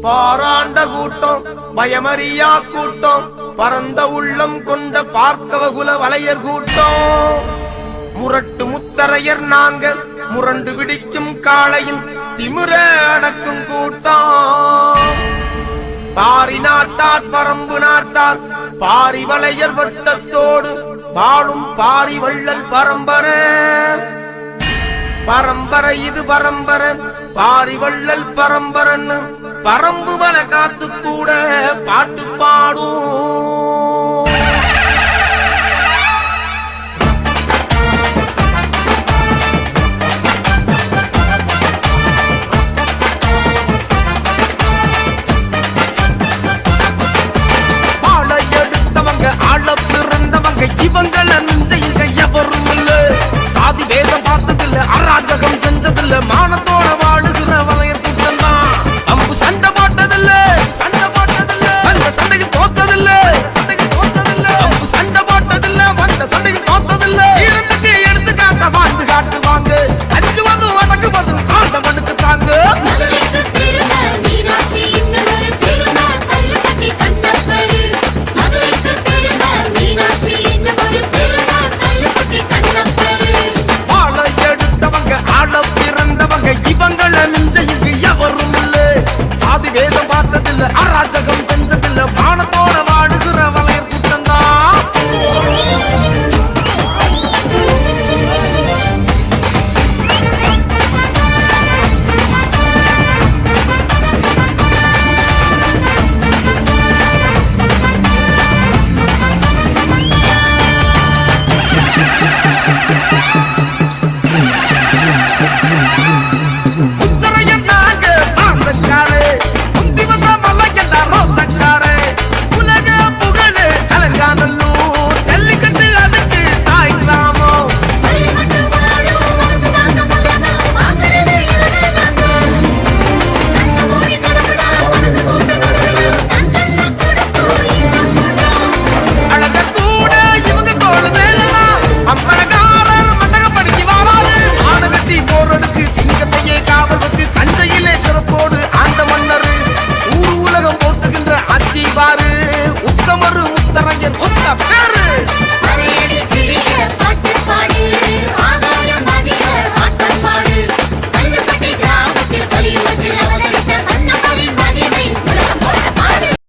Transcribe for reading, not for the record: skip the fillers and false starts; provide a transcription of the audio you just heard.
பாராண்ட கூட்டம் பயமறியா கூட்டம் பரந்த உள்ளம் கொண்ட பார்க்கவகுல வலையர் கூட்டம் முரட்டு முத்தரையர் நாங்க முரண்டு பிடிக்கும் காளையின் திமிர அடக்கும் கூட்டம் பாரி நாட்டார் பரம்பு நாட்டார் பாரி வலையர் வட்டத்தோடு வாழும் பாரி வள்ளல் பரம்பரை பரம்பரை இது பரம்பரை பாரி வள்ளல் பரம்பரன்னு பரம்பு பல காத்து கூட பாட்டு பாடும் ஆளை எடுத்தவங்க ஆள பிறந்தவங்க இவங்கள மிஞ்ச இங்க எவரும் இல்ல சாதி வேதம் பார்த்ததில்ல அராஜகம் செஞ்சதில்ல